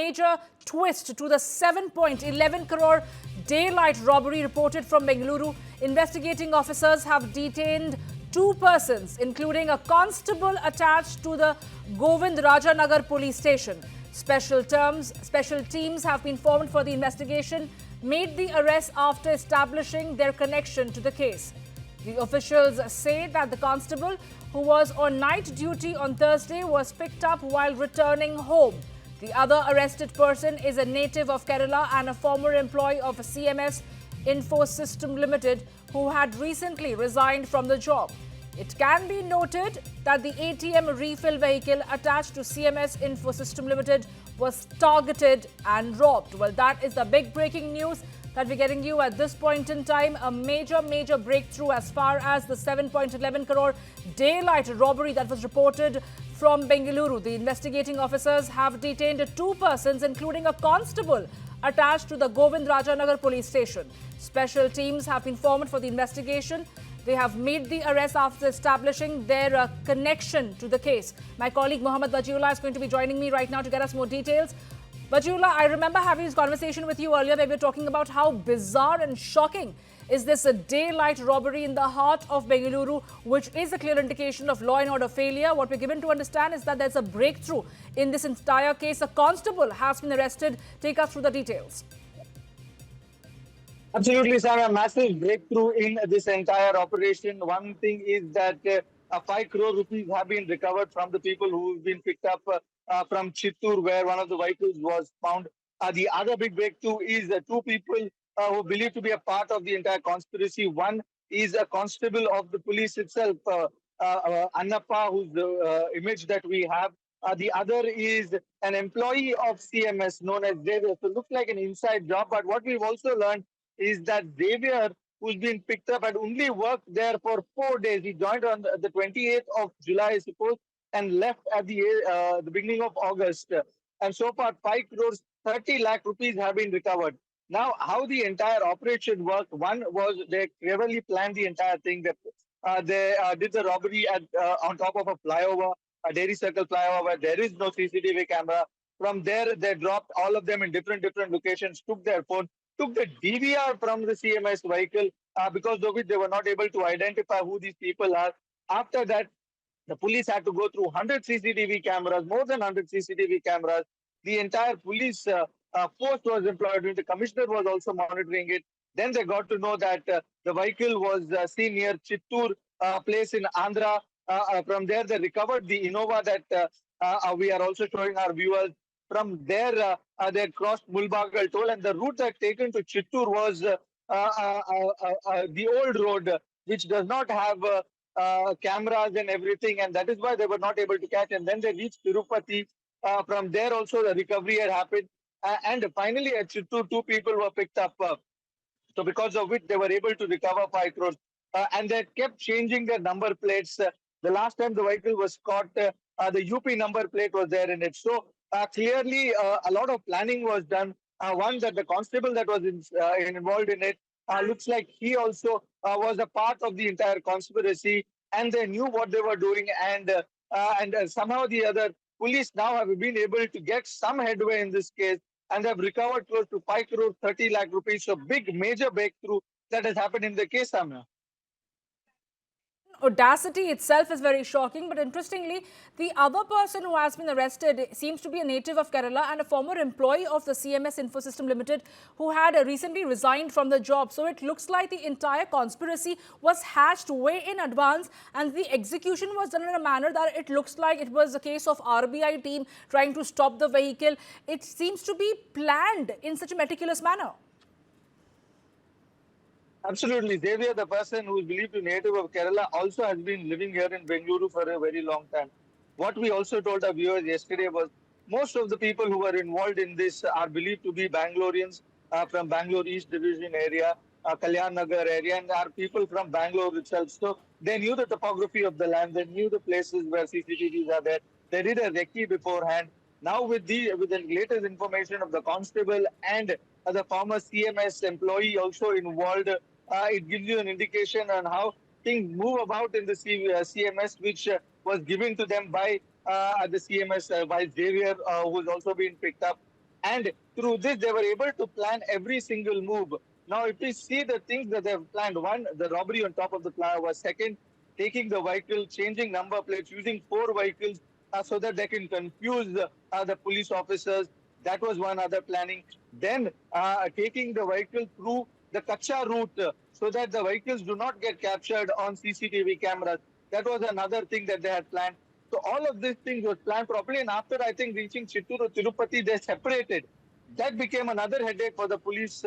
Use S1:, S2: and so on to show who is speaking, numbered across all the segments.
S1: major twist to the 7.11 crore daylight robbery reported from Bengaluru. Investigating officers have detained two persons, including a constable attached to the Govindarajanagar police station. Special teams have been formed for the investigation, made the arrest after establishing their connection to the case. The officials say that the constable, who was on night duty on Thursday, was picked up while returning home. The other arrested person is a native of Kerala and a former employee of CMS Info System Limited who had recently resigned from the job. It can be noted that the ATM refill vehicle attached to CMS Info System Limited was targeted and robbed. Well, that is the big breaking news that we're getting you at this point in time. A major breakthrough as far as the 7.11 crore daylight robbery that was reported from Bengaluru. The investigating officers have detained two persons, including a constable attached to the Govindarajanagar police station. Special teams have been formed for the investigation. They have made the arrest after establishing their connection to the case. My colleague Mohammed Wajihullah is going to be joining me right now to get us more details. Wajihullah, I remember having this conversation with you earlier where we were talking about how bizarre and shocking is this a daylight robbery in the heart of Bengaluru, which is a clear indication of law and order failure. What we're given to understand is that there's a breakthrough in this entire case. A constable has been arrested. Take us through the details.
S2: Absolutely, Sam. A massive breakthrough in this entire operation. One thing is that 5 crore rupees have been recovered from the people who've been picked up from Chittoor, where one of the vehicles was found. The other big breakthrough is two people who believed to be a part of the entire conspiracy. One is a constable of the police itself, Annappa, who's the image that we have. The other is an employee of CMS known as Xavier. So it looks like an inside job. But what we've also learned is that Xavier, who's been picked up, had only worked there for 4 days. He joined on the 28th of July, I suppose, and left at the beginning of August. And so far, 5 crores, 30 lakh rupees have been recovered. Now, how the entire operation worked, one was they cleverly planned the entire thing. They did the robbery on top of a flyover, a Dairy Circle flyover, where there is no CCTV camera. From there, they dropped all of them in different locations, took their phone, took the DVR from the CMS vehicle because of which they were not able to identify who these people are. After that, the police had to go through 100 CCTV cameras, more than 100 CCTV cameras. The entire police force was employed. The commissioner was also monitoring it. Then they got to know that the vehicle was seen near Chittoor place in Andhra. From there, they recovered the Innova that we are also showing our viewers. From there, they crossed Mulbagal toll, and the route that taken to Chittoor was the old road, which does not have cameras and everything, and that is why they were not able to catch. And then they reached Tirupati. From there, also the recovery had happened, and finally at Chittoor, two people were picked up. So because of which they were able to recover 5 crores, and they kept changing their number plates. The last time the vehicle was caught, the UP number plate was there in it. So clearly, a lot of planning was done. One, that the constable that was involved in it looks like he also was a part of the entire conspiracy, and they knew what they were doing. And somehow the other police now have been able to get some headway in this case, and have recovered close to 5 crore 30 lakh rupees. So big major breakthrough that has happened in the case, Samya.
S1: Audacity itself is very shocking, but interestingly, the other person who has been arrested seems to be a native of Kerala and a former employee of the CMS Info System Limited who had recently resigned from the job. So it looks like the entire conspiracy was hatched way in advance, and the execution was done in a manner that it looks like it was a case of RBI team trying to stop the vehicle. It seems to be planned in such a meticulous manner.
S2: Absolutely. Xavier, the person who is believed to be native of Kerala, also has been living here in Bengaluru for a very long time. What we also told our viewers yesterday was most of the people who are involved in this are believed to be Bangaloreans from Bangalore East Division area, Kalyan Nagar area, and are people from Bangalore itself. So they knew the topography of the land. They knew the places where CCTVs are there. They did a recce beforehand. Now with the latest information of the constable and the former CMS employee also involved, it gives you an indication on how things move about in the CMS, which was given to them by the CMS, by Xavier, who's also been picked up. And through this, they were able to plan every single move. Now, if we see the things that they've planned, one, the robbery on top of the flower. Second, taking the vehicle, changing number plates, using four vehicles so that they can confuse the police officers. That was one other planning. Then taking the vehicle through the Kacha route so that the vehicles do not get captured on CCTV cameras. That was another thing that they had planned. So all of these things was planned properly. And after, I think, reaching Chittoor or Tirupati, they separated. That became another headache for the police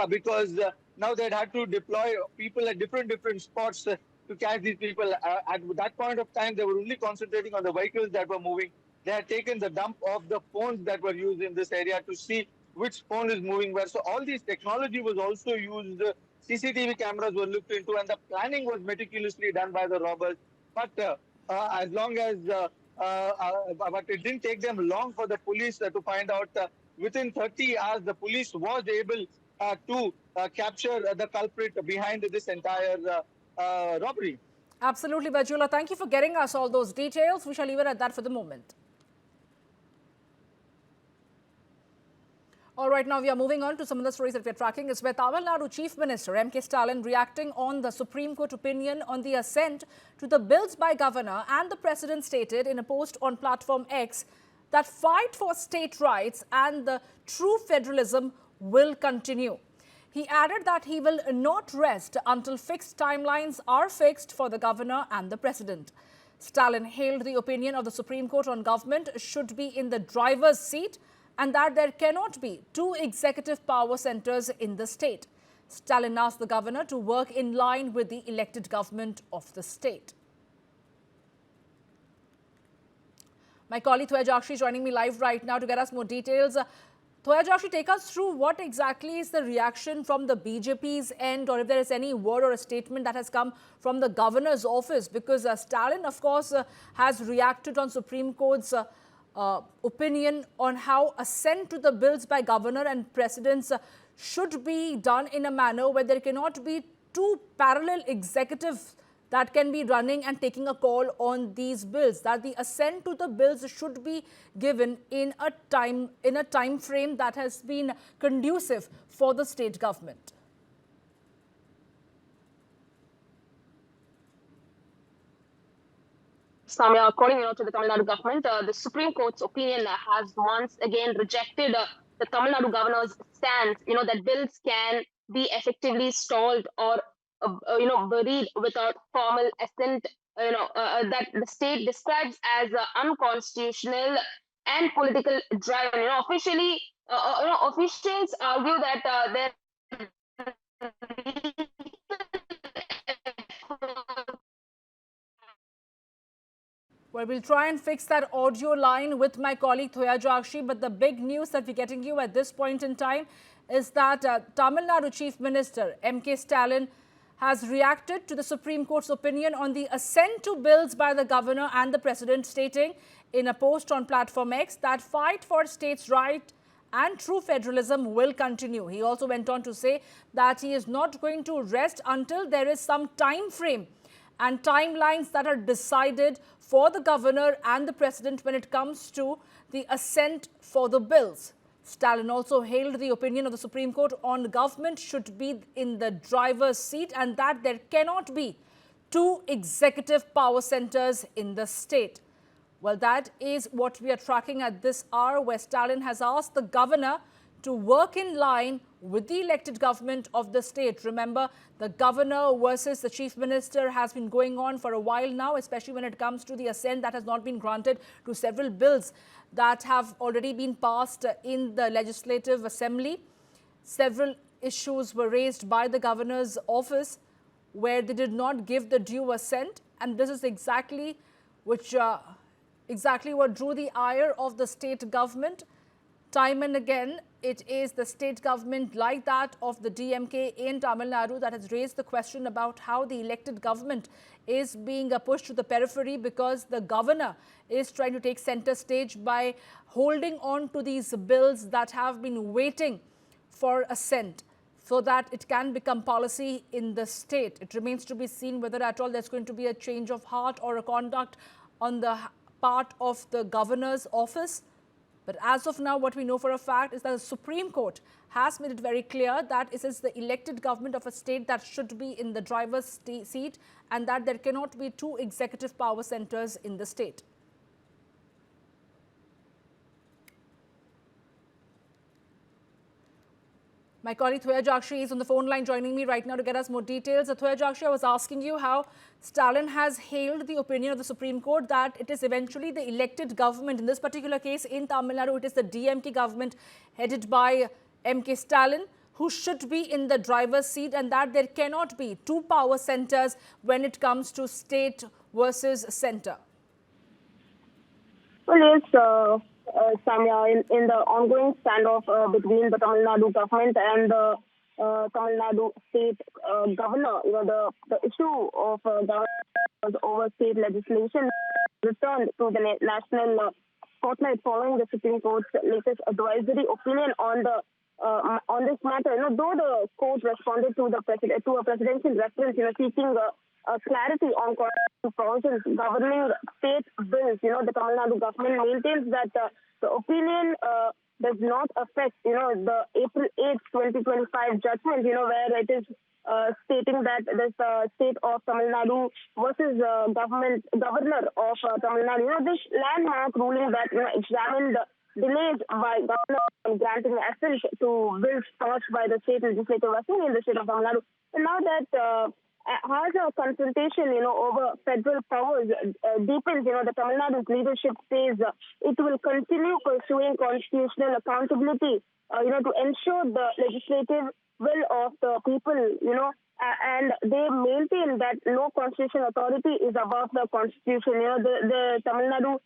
S2: because now they'd had to deploy people at different spots to catch these people. At that point of time, they were only concentrating on the vehicles that were moving. They had taken the dump of the phones that were used in this area to see which phone is moving where. So all these technology was also used. CCTV cameras were looked into, and the planning was meticulously done by the robbers. But as long as but it didn't take them long for the police to find out. Within 30 hours, the police was able to capture the culprit behind this entire robbery.
S1: Absolutely, Vajula. Thank you for getting us all those details. We shall leave it at that for the moment. All right, now we are moving on to some of the stories that we are tracking. It's where Tamil Nadu Chief Minister MK Stalin reacting on the Supreme Court opinion on the assent to the bills by Governor, and the President stated in a post on platform X that fight for state rights and the true federalism will continue. He added that he will not rest until fixed timelines are fixed for the Governor and the President. Stalin hailed the opinion of the Supreme Court on government should be in the driver's seat and that there cannot be two executive power centers in the state. Stalin asked the Governor to work in line with the elected government of the state. My colleague Thoya is joining me live right now to get us more details. Thoya, take us through what exactly is the reaction from the BJP's end, or if there is any word or a statement that has come from the Governor's office, because Stalin, of course, has reacted on Supreme Court's opinion on how assent to the bills by Governor and Presidents should be done in a manner where there cannot be two parallel executives that can be running and taking a call on these bills, that the assent to the bills should be given in a time frame that has been conducive for the state government.
S3: Samya, according to the Tamil Nadu government, the Supreme Court's opinion has once again rejected the Tamil Nadu governor's stance, that bills can be effectively stalled or buried without formal assent, that the state describes as unconstitutional and political driven. Officially, officials argue that there.
S1: Well, we'll try and fix that audio line with my colleague Thoya, but the big news that we're getting you at this point in time is that Tamil Nadu Chief Minister MK Stalin has reacted to the Supreme Court's opinion on the assent to bills by the Governor and the President, stating in a post on platform X that fight for states' right and true federalism will continue. He also went on to say that he is not going to rest until there is some time frame and timelines that are decided for the Governor and the President when it comes to the assent for the bills. Stalin also hailed the opinion of the Supreme Court on government should be in the driver's seat and that there cannot be two executive power centers in the state. Well, that is what we are tracking at this hour, where Stalin has asked the Governor to work in line with the elected government of the state. Remember, the Governor versus the Chief Minister has been going on for a while now, especially when it comes to the assent that has not been granted to several bills that have already been passed in the Legislative Assembly. Several issues were raised by the Governor's office where they did not give the due assent, and this is exactly what drew the ire of the state government. Time and again, it is the state government like that of the DMK in Tamil Nadu that has raised the question about how the elected government is being pushed to the periphery because the Governor is trying to take center stage by holding on to these bills that have been waiting for assent so that it can become policy in the state. It remains to be seen whether at all there's going to be a change of heart or a conduct on the part of the Governor's office But as of now, what we know for a fact is that the Supreme Court has made it very clear that it is the elected government of a state that should be in the driver's seat, and that there cannot be two executive power centers in the state. My colleague Thoya Jakshi is on the phone line joining me right now to get us more details. Thoya Jakshi, I was asking you how Stalin has hailed the opinion of the Supreme Court that it is eventually the elected government. In this particular case, in Tamil Nadu, it is the DMK government headed by MK Stalin who should be in the driver's seat, and that there cannot be two power centers when it comes to state versus center.
S3: Well, yes, Samya, in the ongoing standoff between the Tamil Nadu government and the Tamil Nadu state governor, the issue of government over state legislation returned to the national spotlight following the Supreme Court's latest advisory opinion on this matter. Though the court responded to a presidential reference, seeking clarity on provisions governing state bills. The Tamil Nadu government maintains that the opinion does not affect, the April 8, 2025 judgment, where it is stating that the state of Tamil Nadu versus governor of Tamil Nadu. This landmark ruling that examined delays by governor in granting assent to bills passed by the state legislative assembly in the state of Tamil Nadu. And now that as a consultation, over federal powers deepens, the Tamil Nadu's leadership says it will continue pursuing constitutional accountability, to ensure the legislative will of the people, and they maintain that no constitutional authority is above the constitution. The Tamil Nadu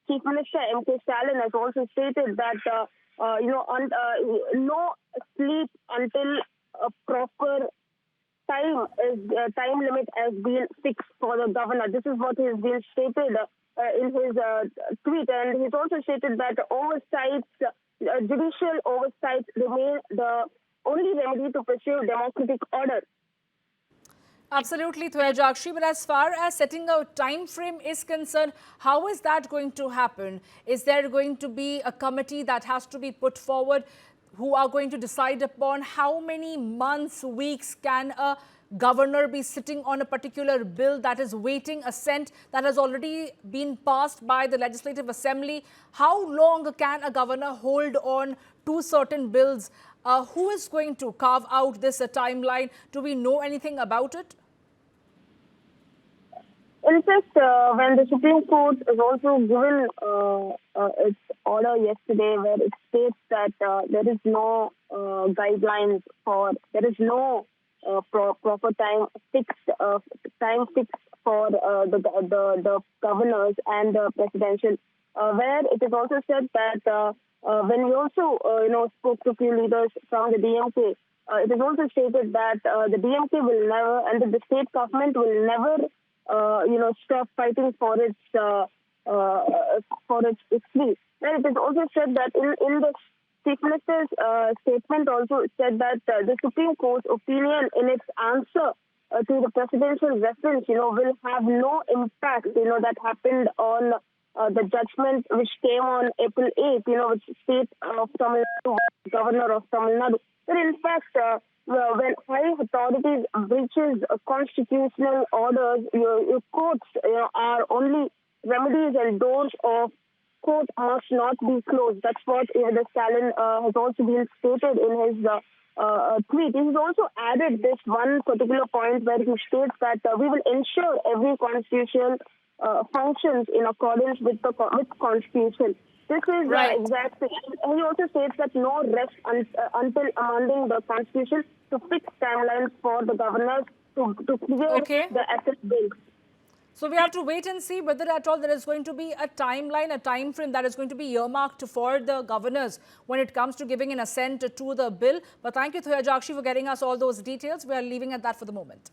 S3: Chief Minister MK Stalin has also stated that, no sleep until a proper time limit has been fixed for the governor. This is what has been stated in his tweet, and he's also stated that judicial oversights remain the only remedy to pursue democratic order.
S1: Absolutely, Thoya Jakshi. But as far as setting a time frame is concerned, how is that going to happen? Is there going to be a committee that has to be put forward who are going to decide upon how many months, weeks can a governor be sitting on a particular bill that is waiting assent that has already been passed by the Legislative Assembly? How long can a governor hold on to certain bills? Who is going to carve out this timeline? Do we know anything about it?
S3: In fact, when the Supreme Court has also given its order yesterday, where it states that there is no guidelines there is no proper time fixed for the governors and the presidential, where it is also said that when we also spoke to few leaders from the DMK, it is also stated that the DMK will never, and the state government will never stop fighting for its victory. And it is also said that in the Chief Minister's statement also said that the Supreme Court's opinion in its answer to the presidential reference, will have no impact, that happened on the judgment which came on April 8th, which state of Tamil Nadu, governor of Tamil Nadu. But in fact, when high authorities breaches constitutional orders, your courts are only remedies, and doors of court must not be closed. That's what the Stalin has also been stated in his tweet. He has also added this one particular point where he states that we will ensure every constitution functions in accordance with constitution. This is
S1: right.
S3: Exact thing. And he also states that no rest until amending the constitution to fix timelines for the governors to clear the asset bill.
S1: So we have to wait and see whether at all there is going to be a timeline, a time frame that is going to be earmarked for the governors when it comes to giving an assent to the bill. But thank you, Thoya Jakshi, for getting us all those details. We are leaving at that for the moment.